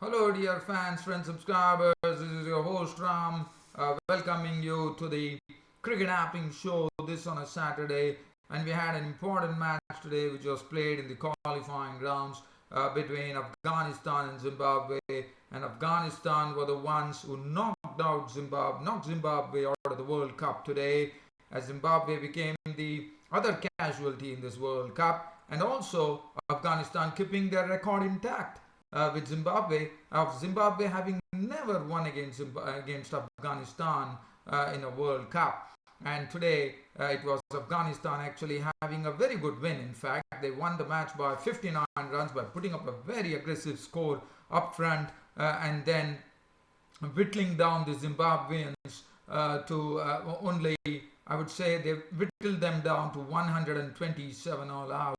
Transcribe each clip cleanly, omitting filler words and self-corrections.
Hello, dear fans, friends, subscribers. This is your host Ram, welcoming you to the Cricket Happing Show. This on a Saturday, and we had an important match today, which was played in the qualifying rounds between Afghanistan and Zimbabwe. And Afghanistan were the ones who knocked Zimbabwe out of the World Cup today, as Zimbabwe became the other casualty in this World Cup, and also Afghanistan keeping their record intact with Zimbabwe having never won against Afghanistan in a World Cup. And today it was Afghanistan actually having a very good win. In fact, they won the match by 59 runs by putting up a very aggressive score up front and then whittling down the Zimbabweans to only, I would say, they whittled them down to 127 all out.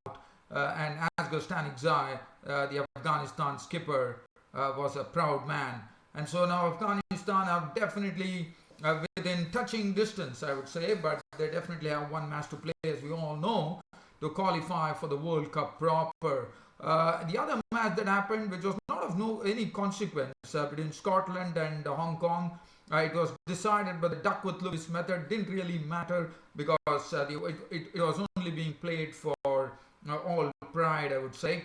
And Asghar Stanikzai, the Afghanistan skipper, was a proud man. And so now Afghanistan are definitely within touching distance, I would say, but they definitely have one match to play, as we all know, to qualify for the World Cup proper. The other match that happened, which was not of any consequence, between Scotland and Hong Kong, it was decided by the Duckworth Lewis method. Didn't really matter because it was only being played for all pride, I would say.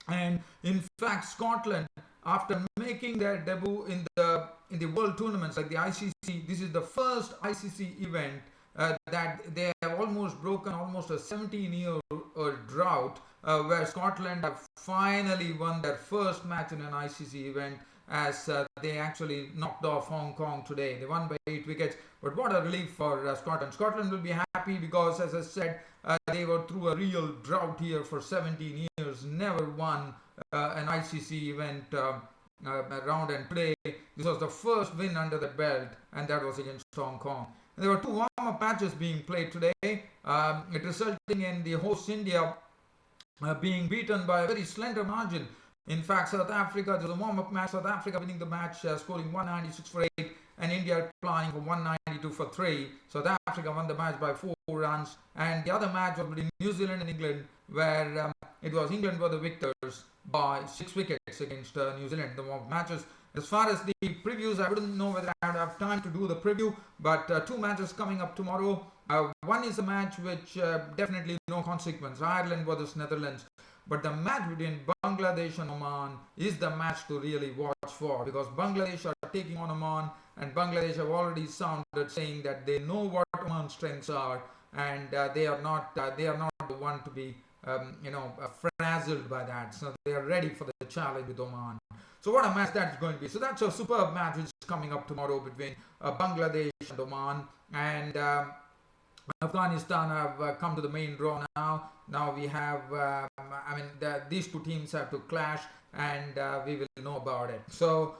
And in fact, Scotland, after making their debut in the world tournaments like the ICC, this is the first ICC event that they have almost broken almost a 17-year drought, where Scotland have finally won their first match in an ICC event, as they actually knocked off Hong Kong today. They won by 8 wickets, but what a relief for Scotland. Scotland will be happy because, as I said, they were through a real drought here for 17 years, never won an ICC event round, and today this was the first win under the belt, and that was against Hong Kong. And there were two warm-up matches being played today, it resulting in the host India being beaten by a very slender margin. In fact, South Africa, there was a warm-up match, South Africa winning the match, scoring 196 for 8, and India applying for 192 for 3. South Africa won the match by 4 runs, and the other match was between New Zealand and England, where it was England were the victors by 6 wickets against New Zealand. The warm-up matches. As far as the previews, I wouldn't know whether I would have time to do the preview, but two matches coming up tomorrow. One is a match which definitely no consequence, Ireland versus Netherlands. But the match between Bangladesh and Oman is the match to really watch for, because Bangladesh are taking on Oman, and Bangladesh have already sounded saying that they know what Oman's strengths are, and they are not the one to be frazzled by that. So they are ready for the challenge with Oman. So what a match that's going to be. So that's a superb match which is coming up tomorrow between Bangladesh and Oman, and Afghanistan have come to the main draw now. Now we have, these two teams have to clash, and we will know about it. So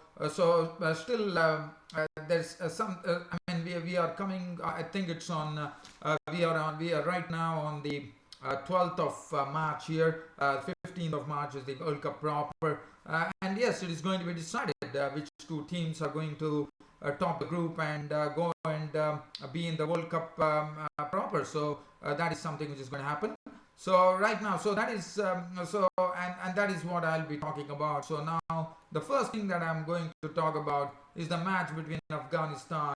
still, there's some. We are coming. I think it's on. We are right now on the 12th of March here. 15th of March is the World Cup proper, and yes, it is going to be decided which two teams are going to top the group and go and be in the World Cup proper. So that is something which is going to happen. So right now, so that is and that is what I'll be talking about. So now the first thing that I'm going to talk about is the match between Afghanistan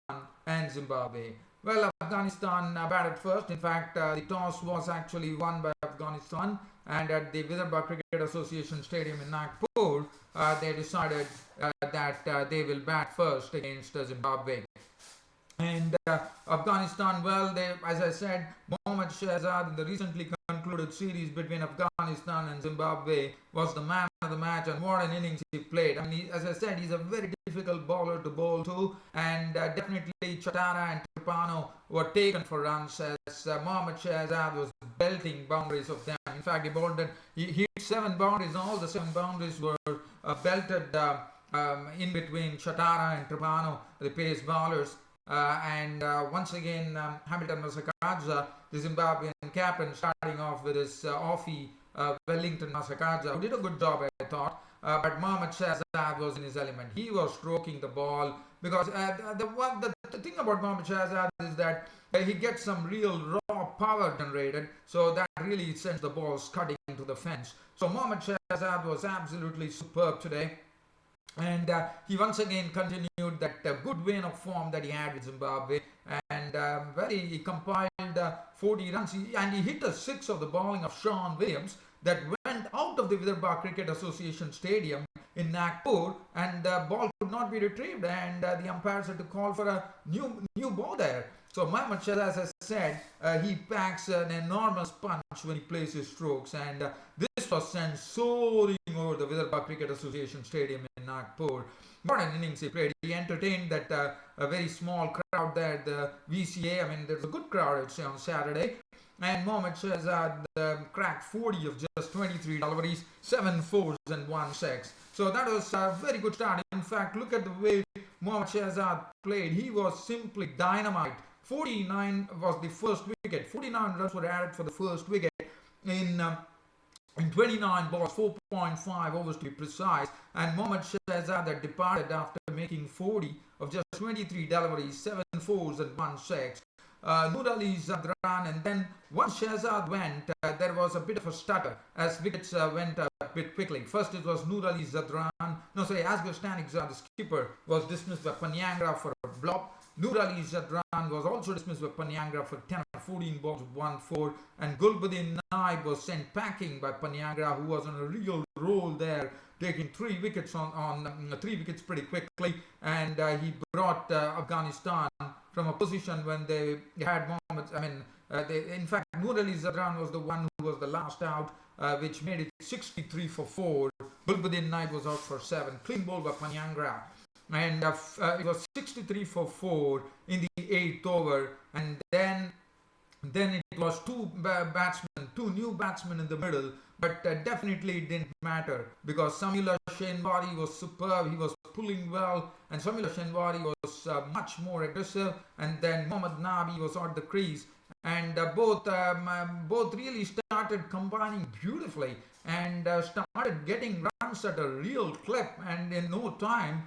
and Zimbabwe. Well, Afghanistan batted first. In fact, the toss was actually won by Afghanistan, and at the Vidarbha Cricket Association Stadium in Nagpur, they decided that they will bat first against Zimbabwe. And Afghanistan, well, as I said, Mohammad Shahzad in the recently concluded series between Afghanistan and Zimbabwe was the man of the match, and what an innings he played. I mean, as I said, he's a very difficult bowler to bowl to, and definitely Chatara and Tripano were taken for runs, as Mohammad Shahzad was belting boundaries of them. In fact, he hit 7 boundaries, and all the 7 boundaries were belted in between Chatara and Tripano, the pace bowlers. Once again, Hamilton Masakadza, the Zimbabwean captain, starting off with his offie, Wellington Masakadza, who did a good job, I thought. But Mohammad Shahzad was in his element. He was stroking the ball, because the thing about Mohammad Shahzad is that he gets some real raw power generated, so that really sends the ball scudding into the fence. So Mohammad Shahzad was absolutely superb today. And he once again continued that good vein of form that he had with Zimbabwe, and he compiled 40 runs, and he hit a six of the bowling of Sean Williams that went out of the Vidarbha Cricket Association Stadium in Nagpur, and the ball could not be retrieved, and the umpires had to call for a new ball there. So Mohammad Shahzad, as I said, he packs an enormous punch when he plays his strokes, and this was sent soaring over the Vidarbha Cricket Association Stadium in Nagpur. What an innings he played. He entertained that a very small crowd there, the VCA. I mean, there's a good crowd, I'd say, on Saturday. And Mohammad Shahzad cracked 40 of just 23 deliveries, 7 fours and 1 six. So that was a very good start. In fact, look at the way Mohammad Shahzad played. He was simply dynamite. 49 was the first wicket. 49 runs were added for the first wicket in 29 balls, 4.5 overs to be precise, and Mohammad Shahzad had departed after making 40 of just 23 deliveries, 7 fours and 1 six. Nur Ali Zadran, and then once Shahzad went, there was a bit of a stutter as wickets went a bit quickly. First it was Nur Ali Zadran, Asghar Stanikzad, the skipper, was dismissed by Panyangra for a flop. Nur Ali Zadran was also dismissed by Panyangra for 10 or 14 balls with 1-4, and Gulbuddin Naib was sent packing by Panyangra, who was on a real roll there, taking 3 wickets on 3 wickets pretty quickly, and he brought Afghanistan from a position when they had Mohammed. In fact, Nur Ali Zadran was the one who was the last out, which made it 63 for 4. Gulbuddin Naib was out for 7. Clean ball by Panyangra. And it was 63 for 4 in the 8th over, and then it was two new batsmen in the middle, but definitely it didn't matter because Samila Shenwari was superb. He was pulling well, and Samila Shenwari was much more aggressive, and then Mohammad Nabi was at the crease, and both really started combining beautifully and started getting runs at a real clip, and in no time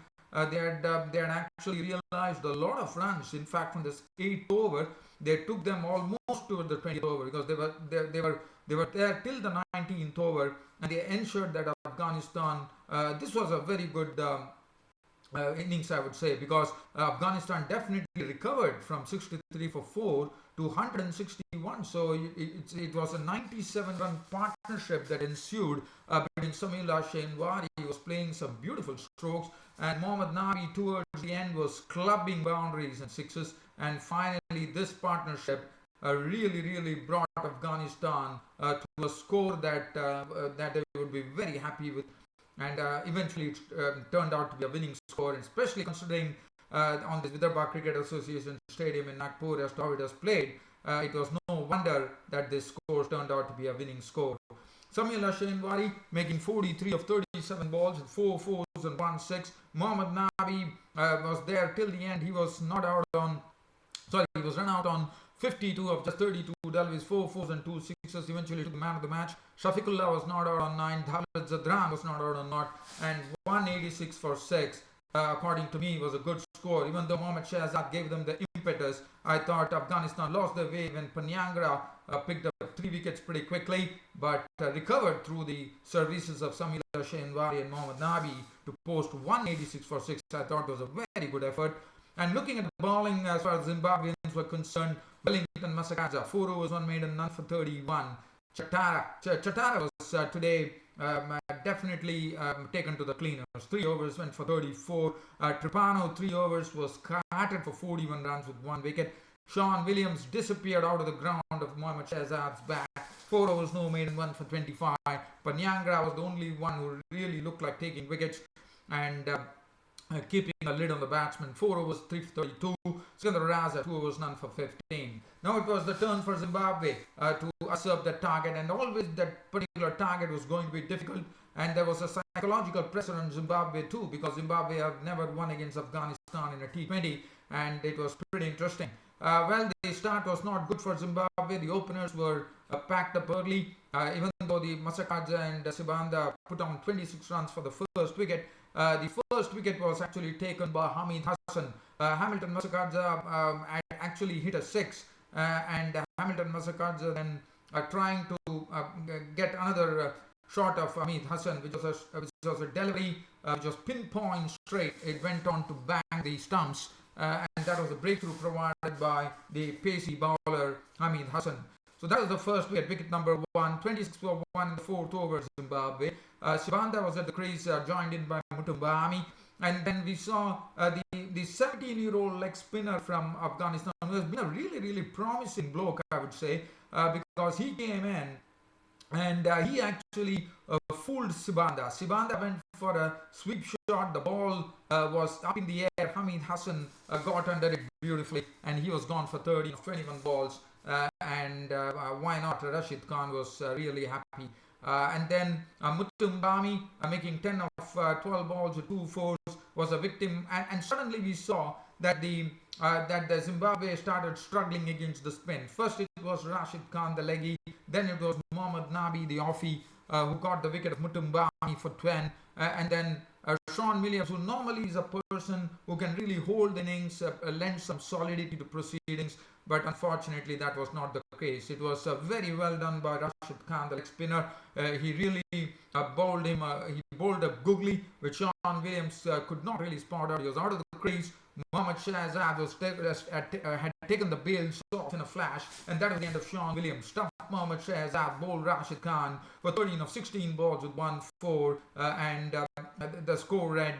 they had actually realized a lot of runs. In fact, from this 8th over, they took them almost to the 20th over because they were there till the 19th over, and they ensured that Afghanistan. This was a very good innings, I would say, because Afghanistan definitely recovered from 63 for 4 to 161. So it was a 97-run partnership that ensued between Samila Shenwari, who was playing some beautiful strokes, and Mohammad Nabi towards the end was clubbing boundaries and sixes. And finally, this partnership really brought Afghanistan to a score that they would be very happy with. And eventually it turned out to be a winning score, and especially considering on the Vidarbha Cricket Association Stadium in Nagpur as to how it was played, it was no wonder that this score turned out to be a winning score. Samila Shenwari making 43 of 37 balls with 4 fours and 1 6. Mohammad Nabi was there till the end. He was run out on 52 of just 32 deliveries, 4 fours and 2 sixes. Eventually took the man of the match. Shafiqullah was not out on 9. Dalit Zadran was not out on 0, and 186 for 6. According to me, was a good score. Even though Mohammad Shahzad gave them the impetus, I thought Afghanistan lost their way when Panyangra picked up 3 wickets pretty quickly, but recovered through the services of Samila Shenwari and Mohammad Nabi to post 186 for 6. I thought was a very good effort. And looking at the bowling as far as Zimbabweans were concerned, Wellington Masakadza, 4 overs, 1 maiden, none for 31. Chatara was today definitely taken to the cleaners. 3 overs went for 34. Tripano, 3 overs, was carted for 41 runs with 1 wicket. Sean Williams disappeared out of the ground of Mohammad Shahzad's bat. 4 overs, no maiden, 1 for 25. Panyangra was the only one who really looked like taking wickets and keeping a lid on the batsman. 4 overs, 3 for 32. Sikandar Raza, 2 overs, none for 15. Now it was the turn for Zimbabwe to usurp that target, and always that particular target was going to be difficult, and there was a psychological pressure on Zimbabwe too, because Zimbabwe have never won against Afghanistan in a T20, and it was pretty interesting. The start was not good for Zimbabwe. The openers were packed up early, even though the Masakadza and Sibanda put on 26 runs for the first wicket. The first wicket was actually taken by Hamid Hassan. Hamilton Masakadza had actually hit a 6, and Hamilton Masakadza then trying to get another shot of Hamid Hassan, which was a delivery which was pinpoint straight. It went on to bang the stumps, and that was a breakthrough provided by the pacey bowler Hamid Hassan. So that was the first wicket, wicket number 1, 26 for 1 in the fourth over, Zimbabwe. Sibanda was at the crease, joined in by Mutumbami. And then we saw the 17-year-old leg spinner from Afghanistan, who has been a really, really promising bloke, I would say, because he came in and he actually fooled Sibanda. Sibanda went for a sweep shot. The ball was up in the air. Hamid Hassan got under it beautifully, and he was gone for 30 of 21 balls. And why not? Rashid Khan was really happy. And then Mutumbami, making 10 of 12 balls with 2 fours, was a victim. And suddenly we saw that the Zimbabwe started struggling against the spin. First it was Rashid Khan, the leggy. Then it was Mohammad Nabi, the offie, who got the wicket of Mutumbami for 10. And then Sean Williams, who normally is a person who can really hold innings, lend some solidity to proceedings. But unfortunately, that was not the case. It was very well done by Rashid Khan, the leg spinner. He really bowled him. He bowled up googly, which Sean Williams could not really spot out. He was out of the crease. Mohammad Shahzad had taken the bails off in a flash, and that was the end of Sean Williams. Stuffed Mohammad Shahzad, bowled Rashid Khan for 13 of 16 balls with 1 4, and the score read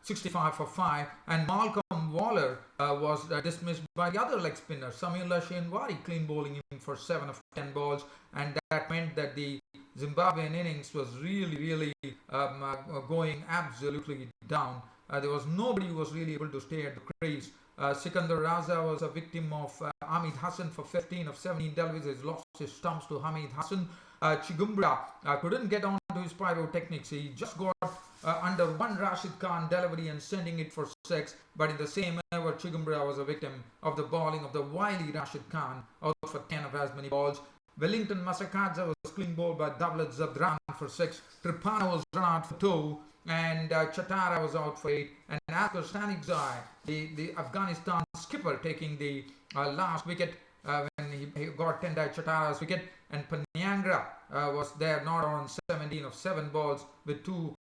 65 for 5, and Malcolm Waller was dismissed by the other leg spinner, Samiullah Shenwari, clean bowling him for 7 of 10 balls, and that meant that the Zimbabwean innings was really going absolutely down. There was nobody who was really able to stay at the crease. Sikandar Raza was a victim of Hamid Hassan for 15 of 17 deliveries. He lost his stumps to Hamid Hassan. Chigumbra couldn't get on to his pyrotechnics. He just got under one Rashid Khan delivery and sending it for 6. But in the same over, Chigumbra was a victim of the bowling of the wily Rashid Khan, out for 10 of as many balls. Wellington Masakadze was clean bowled by Davlat Zadran for 6. Tripana was run out for 2. And Chatara was out for 8. And Askar Stanikzai, the Afghanistan skipper, taking the last wicket when he got Tendai Chatara's wicket. And Panyangra was there, not on 17 of 7 balls with 2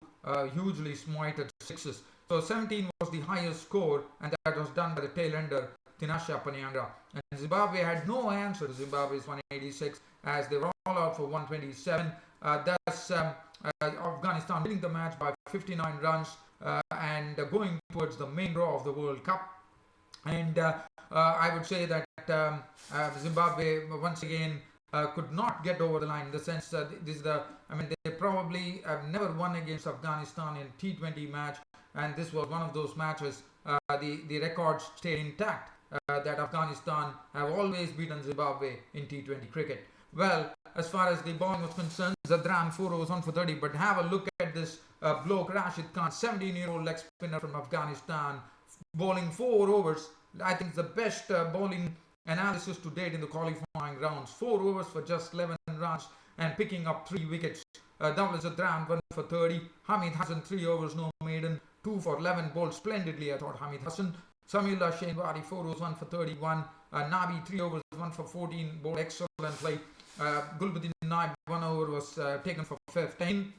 hugely smited 6s. So 17 was the highest score, and that was done by the tail ender Tinasha Panyangra. And Zimbabwe had no answer to Zimbabwe's 186 as they were all out for 127. Thus, Afghanistan winning the match by 59 runs and going towards the main draw of the World Cup. And I would say that Zimbabwe once again could not get over the line, in the sense that they probably have never won against Afghanistan in T20 match, and this was one of those matches. The records stayed intact that Afghanistan have always beaten Zimbabwe in T20 cricket. Well, as far as the bowling was concerned, Zadran 4 overs 1 for 30, but have a look at this bloke Rashid Khan, 17-year-old leg spinner from Afghanistan, bowling 4 overs. I think it's the best bowling analysis to date in the qualifying rounds. 4 overs for just 11 runs and picking up 3 wickets. Davlat Zadran 1 for 30. Hamid Hassan 3 overs, no maiden, 2 for 11, bowled splendidly, I thought, Hamid Hassan. Samiullah Shenwari 4 overs 1 for 31. Nabi 3 overs 1 for 14, bowled excellently. Gulbuddin Naib 1 over was taken for 15,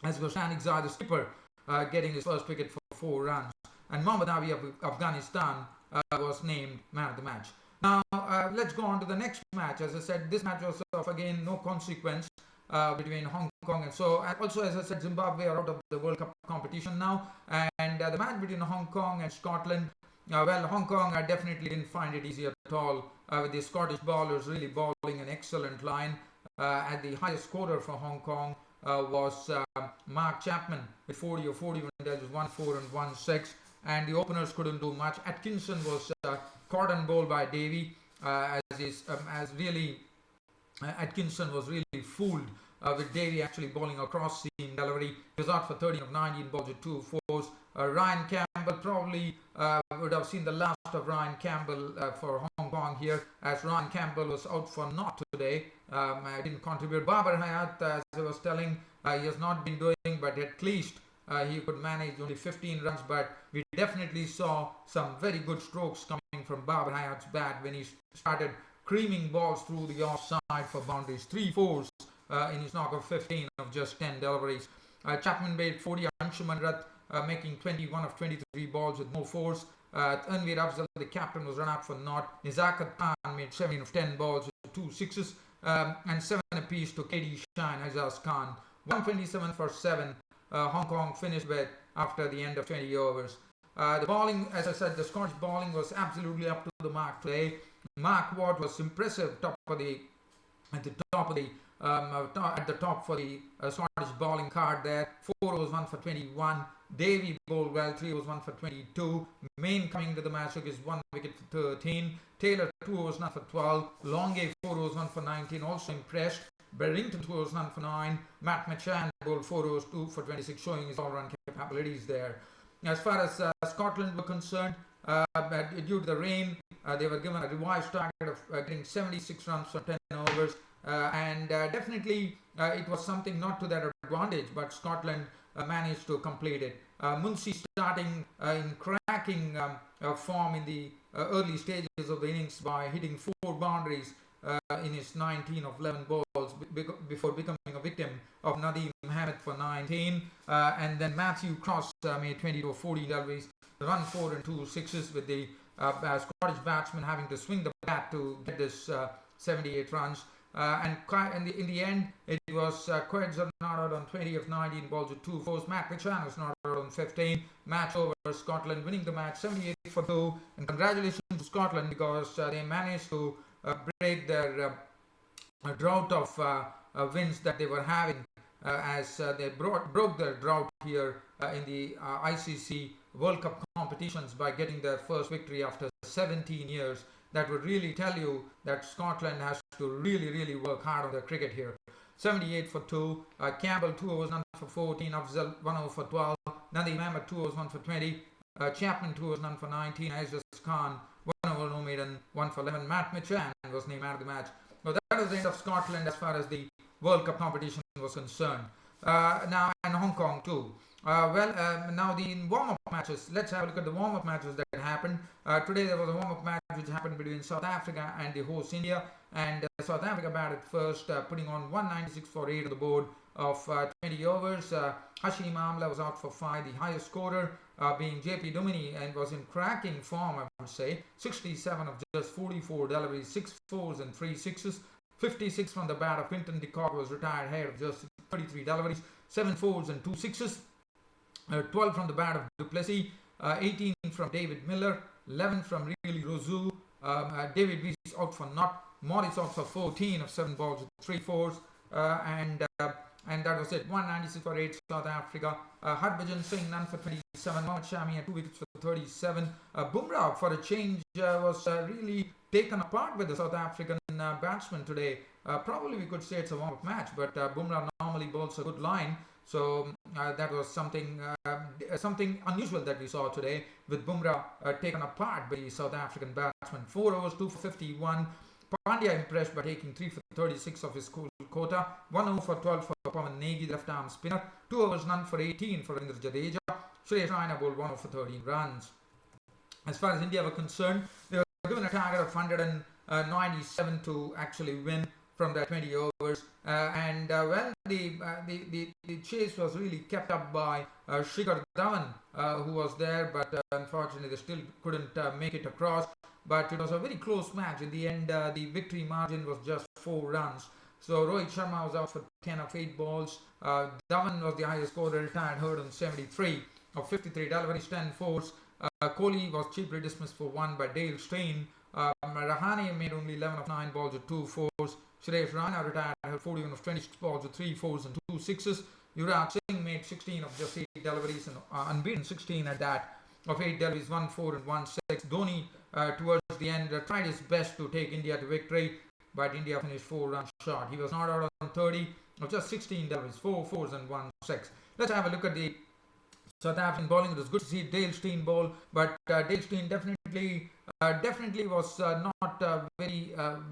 as was Stanikzai, the skipper, getting his first wicket for 4 runs. And Mohammad Nabi of Afghanistan was named man of the match. Now let's go on to the next match. As I said, this match was of again no consequence between Hong Kong and so. And also, as I said, Zimbabwe are out of the World Cup competition now, and the match between Hong Kong and Scotland. Well, Hong Kong definitely didn't find it easy at all, with the Scottish bowlers really bowling an excellent line. And the highest scorer for Hong Kong was Mark Chapman with 40 or 41. That was 1 4 and 1 6. And the openers couldn't do much. Atkinson was caught and bowled by Davy, Atkinson was really fooled with Davy actually bowling a cross-seam delivery. He was out for 13 of 19 balls with 2 fours. Ryan Campbell probably would have seen the last of Ryan Campbell for Hong Kong here, as Ryan Campbell was out for naught today. Didn't contribute. Babar Hayat, as I was telling, he has not been doing, but at least he could manage only 15 runs. But we definitely saw some very good strokes coming from Babar Hayat's bat when he started creaming balls through the offside for boundaries. 3 fours in his knock of 15 of just 10 deliveries. Chapman made 40, Anshuman Rath making 21 of 23 balls with no force. Tanveer Afzal, the captain, was run out for naught. Nizakat Khan made 17 of 10 balls with 2 sixes and 7 apiece to KD Shine, Azaz Khan. 127 for 7. Hong Kong finished with after the end of 20 overs. The bowling, as I said, the Scottish bowling was absolutely up to the mark today. Mark Watt was impressive, at the top for the Scottish bowling card there. 4 overs 1 for 21. Davey bowled well, 3 overs 1 for 22. Main coming to the match took his 1 wicket for 13. Taylor 2 overs none for 12. Longay 4 overs 1 for 19, also impressed. Berrington 2 overs none for 9. Matt Machan bowled 4 overs 2 for 26, showing his all-round capabilities there. As far as Scotland were concerned, due to the rain, they were given a revised target of getting 76 runs for 10 overs. And definitely it was something not to their advantage, but Scotland managed to complete it. Munshi starting in cracking form in the early stages of the innings by hitting 4 boundaries in his 19 of 11 balls before becoming a victim of Nadeem Mohammed for 19. And then Matthew Cross made 20 to 40 deliveries, run 4 and 2 sixes, with the Scottish batsman having to swing the bat to get this 78 runs. And in the end, it was Queds not out on 20 of 19 balls with 2 fours. Matt Machan was not out on 15. Match over, Scotland winning the match 78 for 2. And congratulations to Scotland, because they managed to break their drought of wins that they were having as they broke their drought here in the ICC World Cup competitions by getting their first victory after 17 years. That would really tell you that Scotland has to really work hard on their cricket here. 78 for 2. Campbell 2 overs 1 for 14. Afzal 1 over for 12. Nadeem Ahmed 2 overs 1 for 20. Chapman 2 overs 1 for 19. Azaz Khan 1 over no maiden 1 for 11. Matt Machan was named out of the match. So that was the end of Scotland as far as the World Cup competition was concerned. Now, and Hong Kong too. Now the warm-up matches. Let's have a look at the warm-up matches that happened. Today there was a warm-up match which happened between South Africa and the host India. And South Africa batted first, putting on 196 for 8 on the board of 20 overs. Hashim Amla was out for 5, the highest scorer being JP Duminy, and was in cracking form, I would say. 67 of just 44 deliveries, 6 fours and 3 sixes. 56 from the bat of Quinton de Kock was retired ahead of just 33 deliveries, 7 fours and 2 sixes. 12 from the bat of Du Plessis, 18 from David Miller, 11 from Really Rozu, David Weiss out for naught, Morris out for 14 of 7 balls with 3 fours, and that was it. 196 for 8 South Africa. Harbhajan Singh none for 27. Mohammad Shami had 2 wickets for 37. Bumrah for a change was really taken apart with the South African batsman today. Probably we could say it's a warm-up match, but Bumrah normally bowls a good line. So that was something unusual that we saw today, with Bumrah taken apart by the South African batsman. 4 overs 2 for 51. Pandya impressed by taking 3 for 36 of his quota. 1 over for 12 for Pawan Negi, the left-arm spinner. 2 overs none for 18 for Ravindra Jadeja. Suresh Raina bowled 1 over for 13 runs. As far as India were concerned, they were given a target of 197 to actually win from their 20 overs, the chase was really kept up by Shikhar Dhawan, who was there, but unfortunately they still couldn't make it across. But it was a very close match. In the end, the victory margin was just 4 runs. So Rohit Sharma was out for 10 of 8 balls. Dhawan was the highest scorer, retired hurt on 73 of 53 deliveries, 10 fours. Kohli was cheaply dismissed for 1 by Dale Steyn. Rahane made only 11 of 9 balls with 2 fours. Suresh Raina retired 41 of 26 balls with 3 fours and 2 sixes. Yuvraj Singh made 16 of just 8 deliveries and unbeaten 16 at that of 8 deliveries, 1 4 and 1 6. Dhoni towards the end tried his best to take India to victory, but India finished 4 runs short. He was not out on 30 of just 16 deliveries, 4 fours and 1 6. Let's have a look at the South African bowling. It was good to see Dale Steyn bowl, but Dale Steyn definitely was not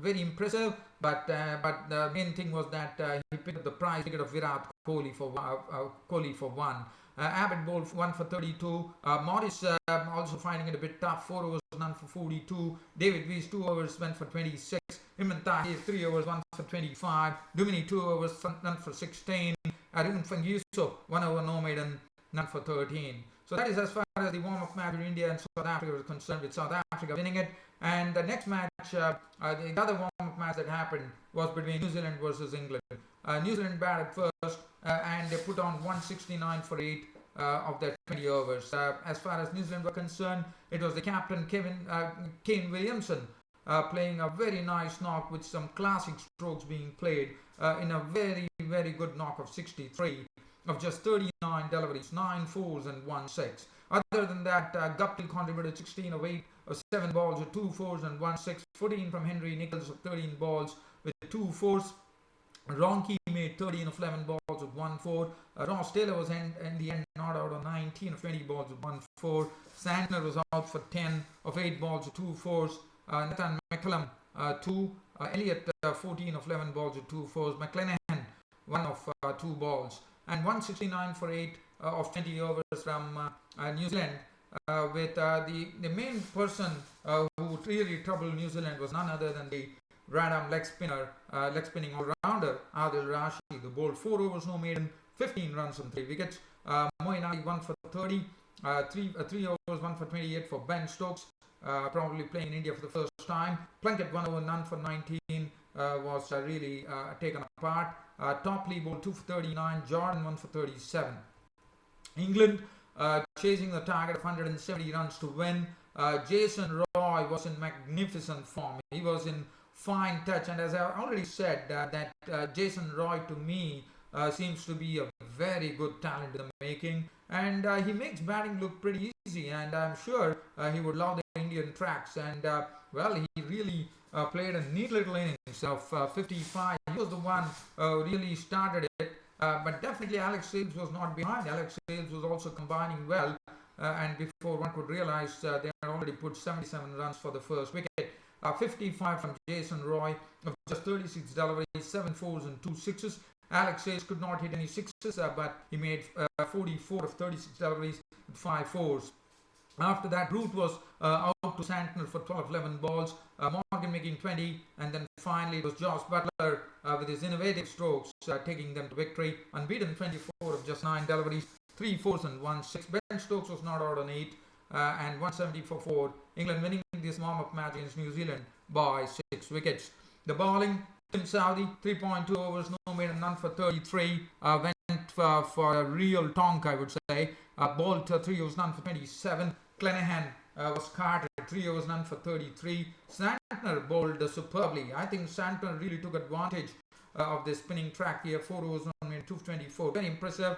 very impressive. But the main thing was that he picked up the prize ticket of Virat Kohli for 1. Abbott bowled 1 for 32. Morris also finding it a bit tough. 4 overs none for 42. David Weiss 2 overs, went for 26. Imran Tahir 3 overs, 1 for 25. Dumini 2 overs, none for 16. Arun Fangiso 1 over, no maiden, none for 13. So that is as far as the warm-up match between India and South Africa is concerned, with South Africa winning it. And the next match, the other warm-up match that happened was between New Zealand versus England. New Zealand batted first and they put on 169 for 8 of their 20 overs. As far as New Zealand were concerned, it was the captain Kane Williamson playing a very nice knock with some classic strokes being played in a very, very good knock of 63 of just 39 deliveries, 9 fours and 1 6. Other than that, Guptill contributed 16 of 8 of 7 balls with 2 fours and 1 6. 14 from Henry Nichols of 13 balls with 2 fours. Ronke made 13 of 11 balls with 1 4. Ross Taylor was in the end not out on 19 of 20 balls with 1 4. Santner was out for 10 of 8 balls with 2 fours. Nathan McCullum 2. Elliott 14 of 11 balls with 2 fours. McClenaghan 1 of 2 balls. And 169 for 8 of 20 overs from New Zealand. With the main person who really troubled New Zealand was none other than the random leg spinning all-rounder Adil Rashid, who bowled 4 overs, no maiden, 15 runs on 3 wickets. Moeen Ali 1 for 30, 3 overs, 1 for 28 for Ben Stokes, probably playing in India for the first time. Plunkett 1 over, none for 19, was really taken apart. Topley bowled 2 for 39, Jordan 1 for 37. England chasing the target of 170 runs to win. Jason Roy was in magnificent form. He was in fine touch, and as I already said, that Jason Roy to me seems to be a very good talent in the making, and he makes batting look pretty easy, and I'm sure he would love the Indian tracks, and well, he really played a neat little innings of 55. He was the one who really started it, but definitely Alex Sales was not behind. Alex Sales was also combining well, and before one could realize, they had already put 77 runs for the first wicket. 55 from Jason Roy of just 36 deliveries, 7 fours and 2 sixes. Alex Sales could not hit any sixes, but he made 44 of 36 deliveries with 5 fours. After that, Root was out to Santner for 11 balls, Morgan making 20, and then finally it was Josh Butler with his innovative strokes taking them to victory. Unbeaten 24 of just 9 deliveries, 3 fours and 1 6. Ben Stokes was not out on 8. And 170 for 4. England winning this warm-up match against New Zealand by 6 wickets. The bowling, Tim Southee, 3.2 overs, no maiden, none for 33. Went for a real tonk, I would say. Bowled 3 overs, none for 27. Clenaghan was carted, 3 overs, none for 33. Santner bowled superbly. I think Santner really took advantage of this spinning track here. 4 overs, no maiden, 224. Very impressive.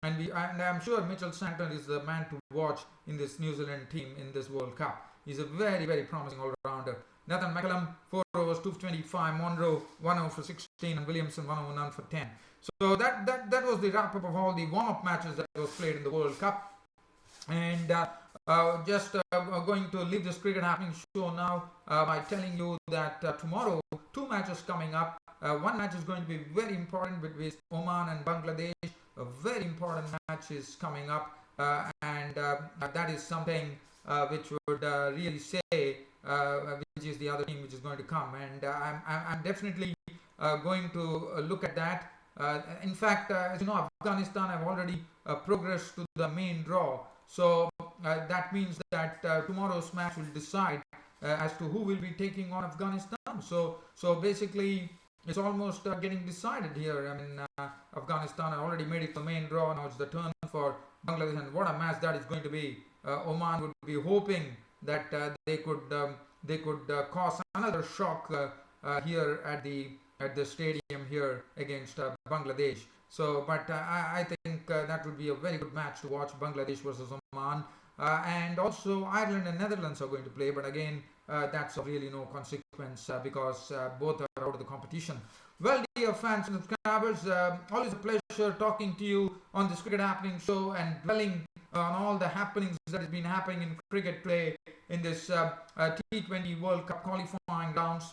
And I'm sure Mitchell Santner is the man to watch in this New Zealand team in this World Cup. He's a very, very promising all-rounder. Nathan McCullum, 4 overs, 225. Monroe, 1 over for 16. And Williamson, 1 over, none for 10. So that was the wrap-up of all the warm-up matches that was played in the World Cup. And just going to leave this cricket happening show now by telling you that tomorrow, 2 matches coming up. One match is going to be very important between Oman and Bangladesh. A very important match is coming up, and that is something which would really say which is the other team which is going to come, and I'm definitely going to look at that. In fact, as you know, Afghanistan have already progressed to the main draw, so that means that tomorrow's match will decide as to who will be taking on Afghanistan. So basically, it's almost getting decided here. I mean, Afghanistan already made it the main draw. Now it's the turn for Bangladesh, and what a match that is going to be. Oman would be hoping that they could cause another shock here at the stadium here against Bangladesh. So, but I think that would be a very good match to watch, Bangladesh versus Oman. And also Ireland and Netherlands are going to play, but again, that's of really no consequence because both are out of the competition. Well, dear fans and subscribers, always a pleasure talking to you on this Cricket Happening show and dwelling on all the happenings that has been happening in cricket play in this T20 World Cup qualifying rounds.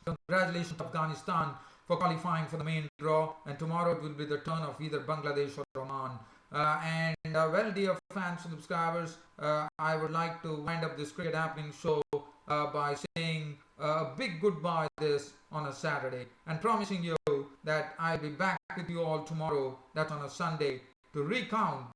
Congratulations to Afghanistan for qualifying for the main draw, and tomorrow it will be the turn of either Bangladesh or Oman. Well, dear fans and subscribers, I would like to wind up this Cricket Happening show by saying a big goodbye this on a Saturday and promising you that I'll be back with you all tomorrow, that's on a Sunday, to recount